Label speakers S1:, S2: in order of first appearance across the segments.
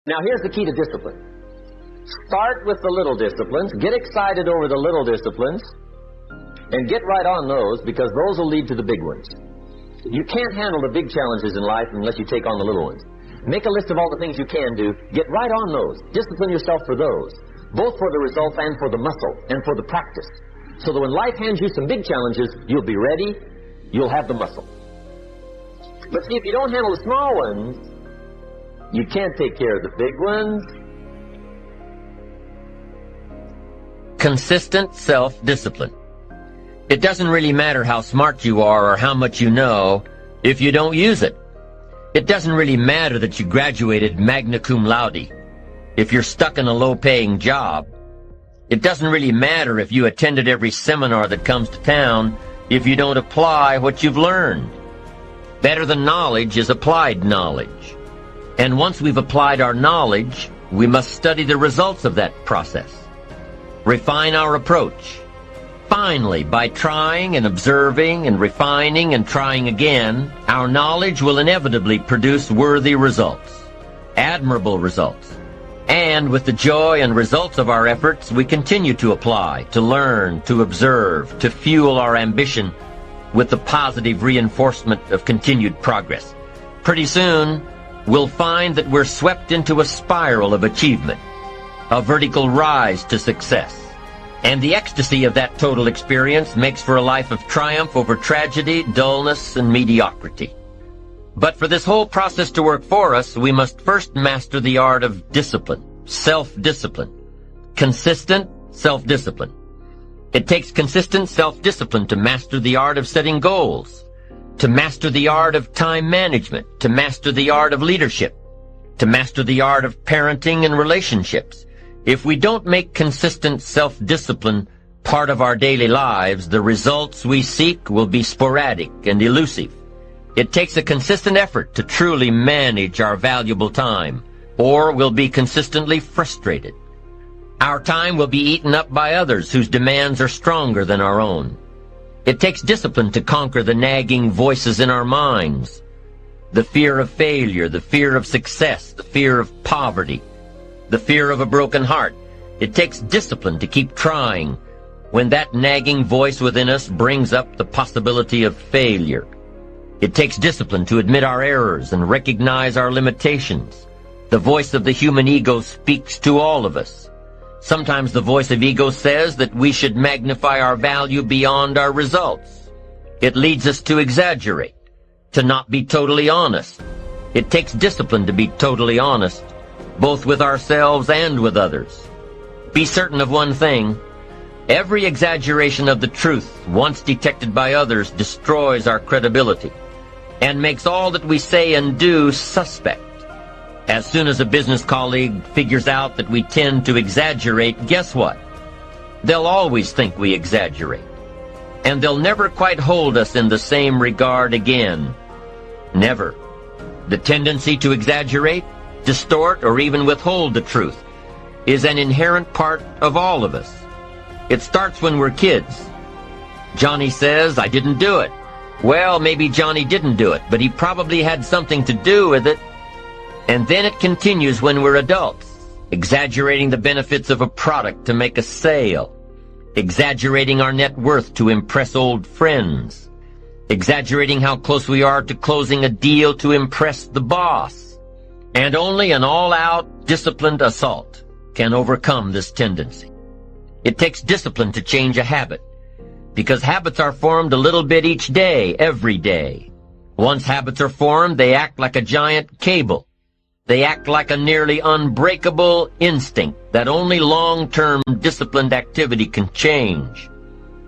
S1: Now here's the key to discipline. Start with the little disciplines, get excited over the little disciplines, and get right on those, because those will lead to the big ones. You can't handle the big challenges in life unless you take on the little ones. Make a list of all the things you can do, get right on those, discipline yourself for those, both for the results and for the muscle and for the practice, so that when life hands you some big challenges, you'll be ready, you'll have the muscle. But see, if you don't handle the small ones, you can't take care of the big ones.
S2: Consistent self-discipline. It doesn't really matter how smart you are or how much you know if you don't use it. It doesn't really matter that you graduated magna cum laude if you're stuck in a low-paying job. It doesn't really matter if you attended every seminar that comes to town if you don't apply what you've learned. Better than knowledge is applied knowledge. And once we've applied our knowledge, we must study the results of that process. Refine our approach. Finally, by trying and observing and refining and trying again, our knowledge will inevitably produce worthy results, admirable results. And with the joy and results of our efforts, we continue to apply, to learn, to observe, to fuel our ambition with the positive reinforcement of continued progress. Pretty soon, we'll find that we're swept into a spiral of achievement, a vertical rise to success. And the ecstasy of that total experience makes for a life of triumph over tragedy, dullness, and mediocrity. But for this whole process to work for us, we must first master the art of discipline, self-discipline, consistent self-discipline. It takes consistent self-discipline to master the art of setting goals, to master the art of time management, to master the art of leadership, to master the art of parenting and relationships. If we don't make consistent self-discipline part of our daily lives, the results we seek will be sporadic and elusive. It takes a consistent effort to truly manage our valuable time, or we'll be consistently frustrated. Our time will be eaten up by others whose demands are stronger than our own. It takes discipline to conquer the nagging voices in our minds, the fear of failure, the fear of success, the fear of poverty, the fear of a broken heart. It takes discipline to keep trying when that nagging voice within us brings up the possibility of failure. It takes discipline to admit our errors and recognize our limitations. The voice of the human ego speaks to all of us. Sometimes the voice of ego says that we should magnify our value beyond our results. It leads us to exaggerate, to not be totally honest. It takes discipline to be totally honest, both with ourselves and with others. Be certain of one thing: every exaggeration of the truth, once detected by others, destroys our credibility and makes all that we say and do suspect. As soon as a business colleague figures out that we tend to exaggerate, guess what? They'll always think we exaggerate, and they'll never quite hold us in the same regard again. Never. The tendency to exaggerate, distort, or even withhold the truth is an inherent part of all of us. It starts when we're kids. Johnny says, "I didn't do it." Well, maybe Johnny didn't do it, but he probably had something to do with it. And then it continues when we're adults, exaggerating the benefits of a product to make a sale, exaggerating our net worth to impress old friends, exaggerating how close we are to closing a deal to impress the boss. And only an all-out, disciplined assault can overcome this tendency. It takes discipline to change a habit, because habits are formed a little bit each day, every day. Once habits are formed, they act like a giant cable. They act like a nearly unbreakable instinct that only long-term disciplined activity can change.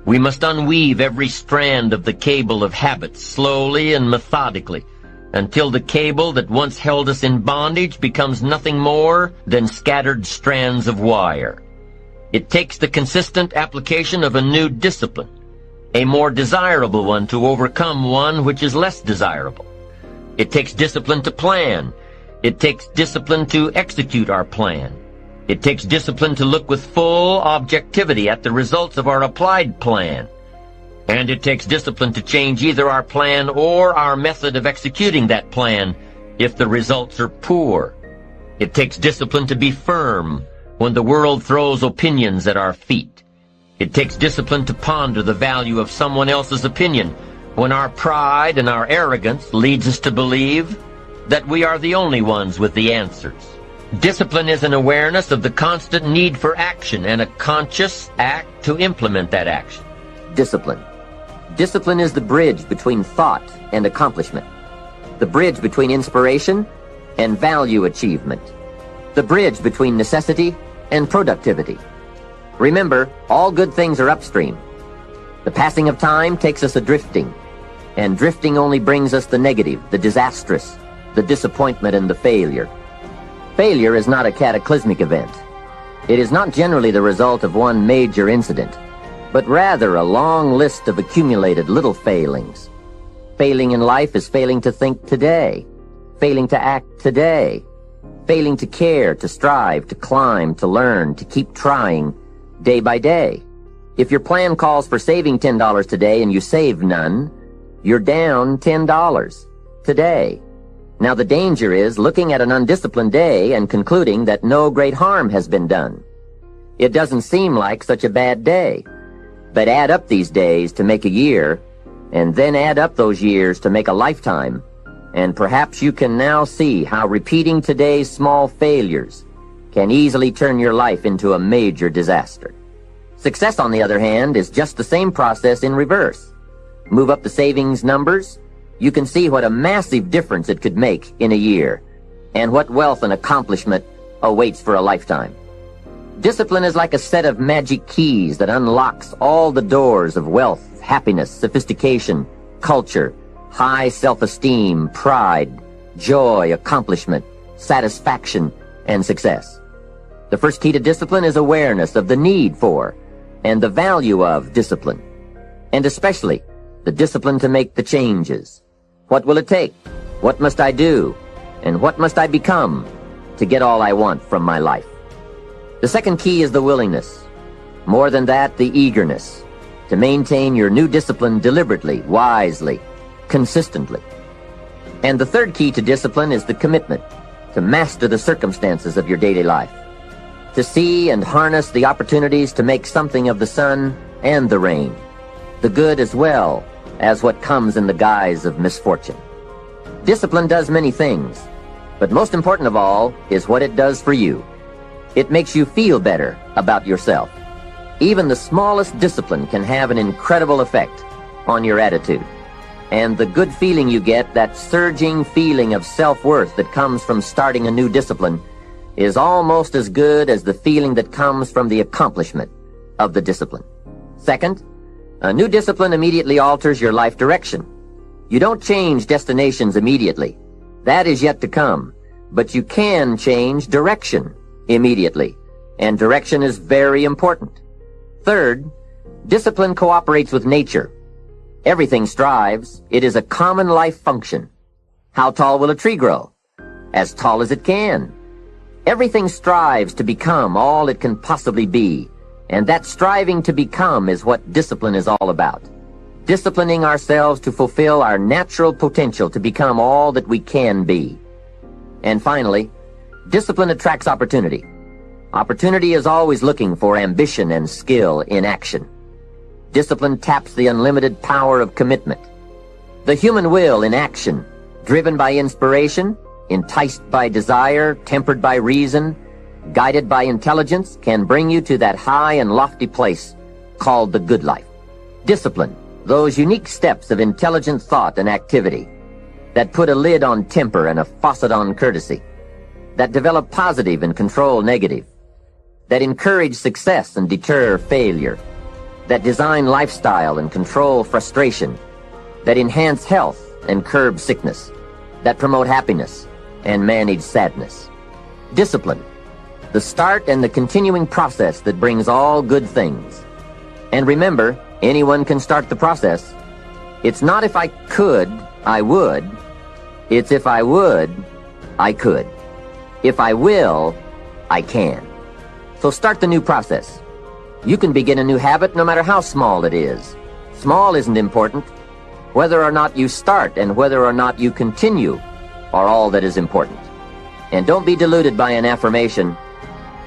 S2: We must unweave every strand of the cable of habits slowly and methodically, until the cable that once held us in bondage becomes nothing more than scattered strands of wire. It takes the consistent application of a new discipline, a more desirable one, to overcome one which is less desirable. It takes discipline to plan. It takes discipline to execute our plan. It takes discipline to look with full objectivity at the results of our applied plan. And it takes discipline to change either our plan or our method of executing that plan if the results are poor. It takes discipline to be firm when the world throws opinions at our feet. It takes discipline to ponder the value of someone else's opinion when our pride and our arrogance leads us to believe that we are the only ones with the answers. Discipline is an awareness of the constant need for action and a conscious act to implement that action.
S3: Discipline. Discipline is the bridge between thought and accomplishment, the bridge between inspiration and value achievement, the bridge between necessity and productivity. Remember, all good things are upstream. The passing of time takes us adrifting, and drifting only brings us the negative, the disastrous, the disappointment, and the failure. Failure is not a cataclysmic event. It is not generally the result of one major incident, but rather a long list of accumulated little failings. Failing in life is failing to think today, failing to act today, failing to care, to strive, to climb, to learn, to keep trying day by day. If your plan calls for saving $10 today and you save none, you're down $10 today. Now the danger is looking at an undisciplined day and concluding that no great harm has been done. It doesn't seem like such a bad day. But add up these days to make a year, and then add up those years to make a lifetime, and perhaps you can now see how repeating today's small failures can easily turn your life into a major disaster. Success, on the other hand, is just the same process in reverse. Move up the savings numbers, you can see what a massive difference it could make in a year, and what wealth and accomplishment awaits for a lifetime. Discipline is like a set of magic keys that unlocks all the doors of wealth, happiness, sophistication, culture, high self-esteem, pride, joy, accomplishment, satisfaction, and success. The first key to discipline is awareness of the need for and the value of discipline, and especially the discipline to make the changes. What will it take? What must I do? And what must I become to get all I want from my life? The second key is the willingness. More than that, the eagerness to maintain your new discipline deliberately, wisely, consistently. And the third key to discipline is the commitment to master the circumstances of your daily life, to see and harness the opportunities to make something of the sun and the rain, the good as well as what comes in the guise of misfortune. Discipline does many things, but most important of all is what it does for you. It makes you feel better about yourself. Even the smallest discipline can have an incredible effect on your attitude. And the good feeling you get, that surging feeling of self-worth that comes from starting a new discipline, is almost as good as the feeling that comes from the accomplishment of the discipline. Second, a new discipline immediately alters your life direction. You don't change destinations immediately. That is yet to come. But you can change direction immediately, and direction is very important. Third, discipline cooperates with nature. Everything strives. It is a common life function. How tall will a tree grow? As tall as it can. Everything strives to become all it can possibly be, and that striving to become is what discipline is all about. Disciplining ourselves to fulfill our natural potential to become all that we can be. And finally, discipline attracts opportunity. Opportunity is always looking for ambition and skill in action. Discipline taps the unlimited power of commitment. The human will in action, driven by inspiration, enticed by desire, tempered by reason, guided by intelligence, can bring you to that high and lofty place called the good life. Discipline, those unique steps of intelligent thought and activity that put a lid on temper and a faucet on courtesy, that develop positive and control negative, that encourage success and deter failure, that design lifestyle and control frustration, that enhance health and curb sickness, that promote happiness and manage sadness. Discipline, the start and the continuing process that brings all good things. And remember, anyone can start the process. It's not if I could, I would. It's if I would, I could. If I will, I can. So start the new process. You can begin a new habit no matter how small it is. Small isn't important. Whether or not you start and whether or not you continue are all that is important. And don't be deluded by an affirmation.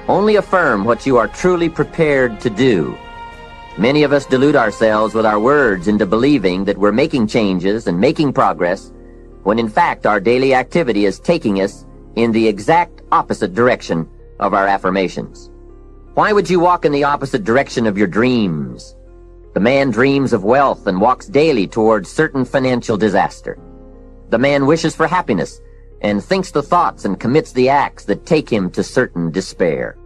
S3: Only affirm what you are truly prepared to do. Many of us delude ourselves with our words into believing that we're making changes and making progress, when in fact our daily activity is taking us in the exact opposite direction of our affirmations. Why would you walk in the opposite direction of your dreams? The man dreams of wealth and walks daily towards certain financial disaster. The man wishes for happiness and thinks the thoughts and commits the acts that take him to certain despair.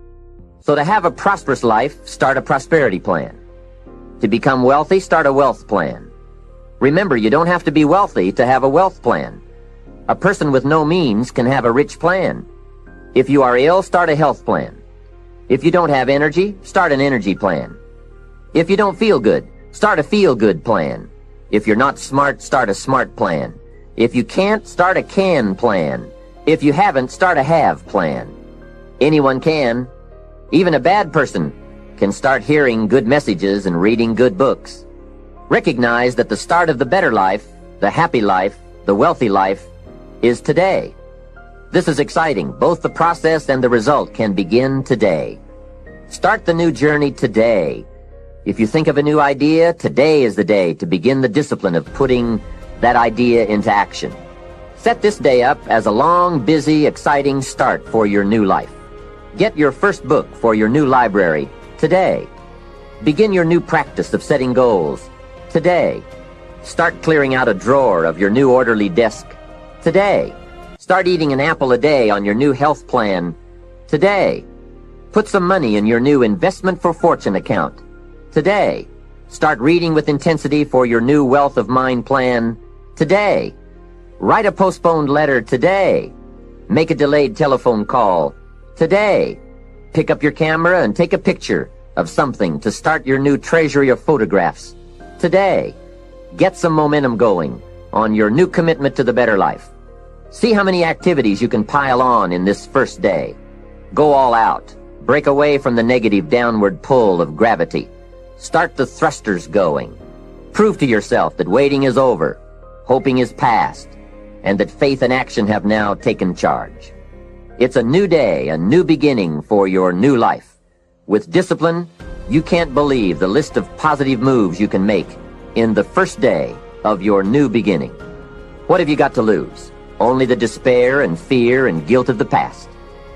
S3: So to have a prosperous life, start a prosperity plan. To become wealthy, start a wealth plan. Remember, you don't have to be wealthy to have a wealth plan. A person with no means can have a rich plan. If you are ill, start a health plan. If you don't have energy, start an energy plan. If you don't feel good, start a feel-good plan. If you're not smart, start a smart plan. If you can't, start a can plan. If you haven't, start a have plan. Anyone can. Even a bad person can start hearing good messages and reading good books. Recognize that the start of the better life, the happy life, the wealthy life, is today. This is exciting. Both the process and the result can begin today. Start the new journey today. If you think of a new idea, today is the day to begin the discipline of putting that idea into action. Set this day up as a long, busy, exciting start for your new life. Get your first book for your new library today. Begin your new practice of setting goals today. Start clearing out a drawer of your new orderly desk today. Start eating an apple a day on your new health plan today. Put some money in your new investment for fortune account today. Start reading with intensity for your new wealth of mind plan today. Write a postponed letter today. Make a delayed telephone call today. Pick up your camera and take a picture of something to start your new treasury of photographs today. Get some momentum going on your new commitment to the better life. See how many activities you can pile on in this first day. Go all out. Break away from the negative downward pull of gravity. Start the thrusters going. Prove to yourself that waiting is over, hoping is past, and that faith and action have now taken charge. It's a new day, a new beginning for your new life. With discipline, you can't believe the list of positive moves you can make in the first day of your new beginning. What have you got to lose? Only the despair and fear and guilt of the past.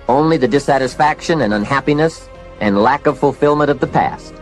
S3: Only the dissatisfaction and unhappiness and lack of fulfillment of the past.